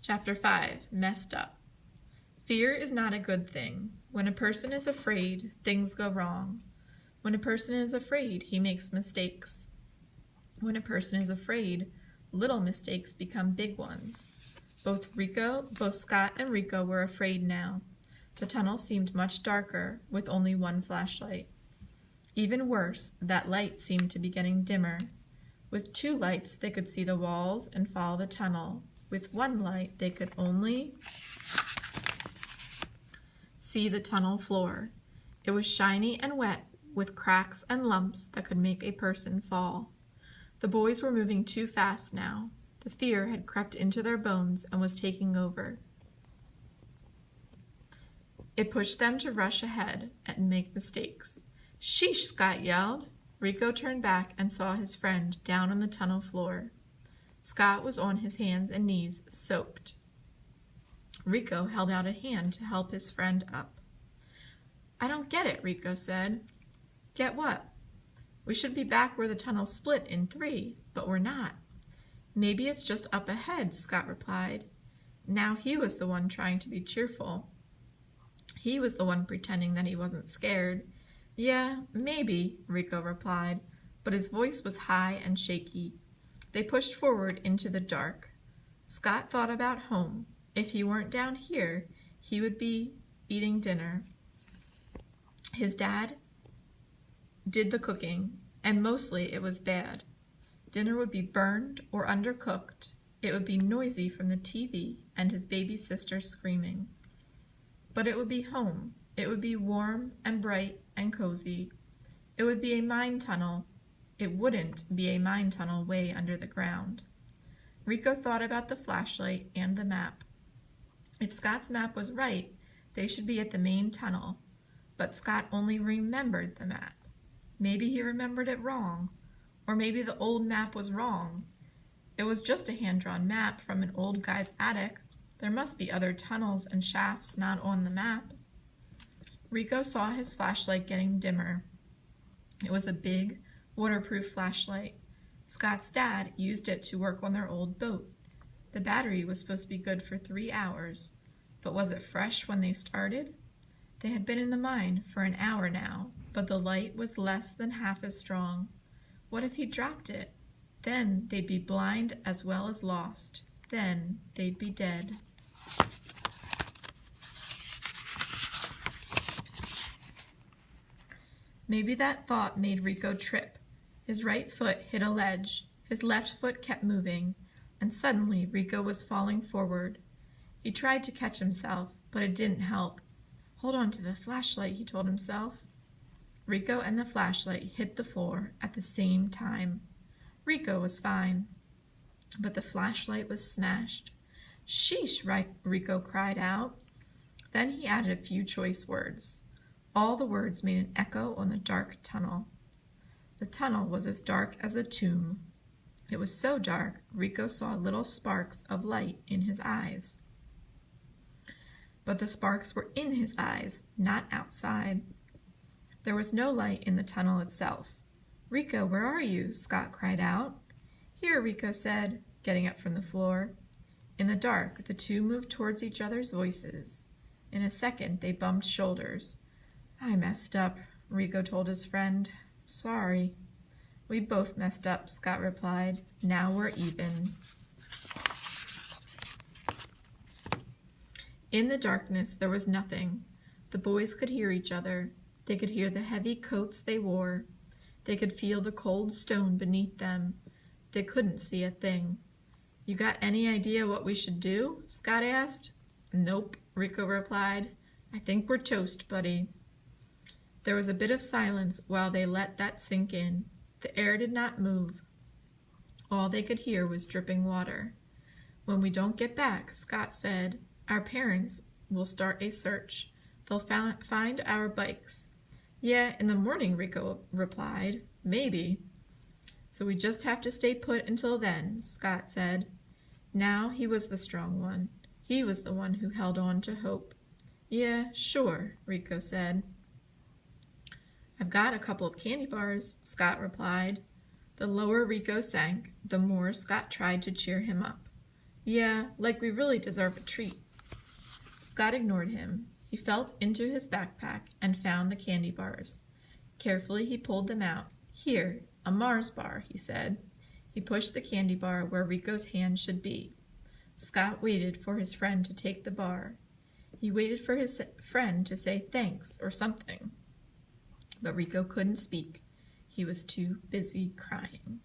Chapter 5, Messed Up. Fear is not a good thing. When a person is afraid, things go wrong. When a person is afraid, he makes mistakes. When a person is afraid, little mistakes become big ones. Both Scott and Rico were afraid now. The tunnel seemed much darker, with only one flashlight. Even worse, that light seemed to be getting dimmer. With two lights, they could see the walls and follow the tunnel. With one light, they could only see the tunnel floor. It was shiny and wet, with cracks and lumps that could make a person fall. The boys were moving too fast now. The fear had crept into their bones and was taking over. It pushed them to rush ahead and make mistakes. "Sheesh!" Scott yelled. Rico turned back and saw his friend down on the tunnel floor. Scott was on his hands and knees, soaked. Rico held out a hand to help his friend up. "I don't get it," Rico said. "Get what?" "We should be back where the tunnel split in 3, but we're not." "Maybe it's just up ahead," Scott replied. Now he was the one trying to be cheerful. He was the one pretending that he wasn't scared. "Yeah, maybe," Rico replied, but his voice was high and shaky. They pushed forward into the dark. Scott thought about home. If he weren't down here, he would be eating dinner. His dad did the cooking, and mostly it was bad. Dinner would be burned or undercooked. It would be noisy from the TV and his baby sister screaming. But it would be home. It would be warm and bright and cozy. It would be a mine tunnel. It wouldn't be a mine tunnel way under the ground. Rico thought about the flashlight and the map. If Scott's map was right, they should be at the main tunnel. But Scott only remembered the map. Maybe he remembered it wrong, or maybe the old map was wrong. It was just a hand-drawn map from an old guy's attic. There must be other tunnels and shafts not on the map. Rico saw his flashlight getting dimmer. It was a big, waterproof flashlight. Scott's dad used it to work on their old boat. The battery was supposed to be good for 3 hours, but was it fresh when they started? They had been in the mine for an hour now, but the light was less than half as strong. What if he dropped it? Then they'd be blind as well as lost. Then they'd be dead. Maybe that thought made Rico trip. His right foot hit a ledge. His left foot kept moving, and suddenly Rico was falling forward. He tried to catch himself, but it didn't help. "Hold on to the flashlight," he told himself. Rico and the flashlight hit the floor at the same time. Rico was fine, but the flashlight was smashed. "Sheesh!" Rico cried out. Then he added a few choice words. All the words made an echo on the dark tunnel. The tunnel was as dark as a tomb. It was so dark, Rico saw little sparks of light in his eyes. But the sparks were in his eyes, not outside. There was no light in the tunnel itself. "Rico, where are you?" Scott cried out. "Here," Rico said, getting up from the floor. In the dark, the two moved towards each other's voices. In a second, they bumped shoulders. "I messed up," Rico told his friend. "Sorry." "We both messed up," Scott replied. "Now we're even." In the darkness, there was nothing. The boys could hear each other. They could hear the heavy coats they wore. They could feel the cold stone beneath them. They couldn't see a thing. "You got any idea what we should do?" Scott asked. "Nope," Rico replied. "I think we're toast, buddy." There was a bit of silence while they let that sink in. The air did not move. All they could hear was dripping water. "When we don't get back," Scott said, "our parents will start a search. They'll find our bikes." "Yeah, in the morning," Rico replied. "Maybe." "So we just have to stay put until then," Scott said. Now he was the strong one. He was the one who held on to hope. "Yeah, sure," Rico said. "I've got a couple of candy bars," Scott replied. The lower Rico sank, the more Scott tried to cheer him up. Yeah, like we really deserve a treat. Scott ignored him. He felt into his backpack and found the candy bars. Carefully he pulled them out. Here, a Mars bar, he said. He pushed the candy bar where Rico's hand should be. Scott waited for his friend to take the bar. He waited for his friend to say thanks or something. But Rico couldn't speak. He was too busy crying.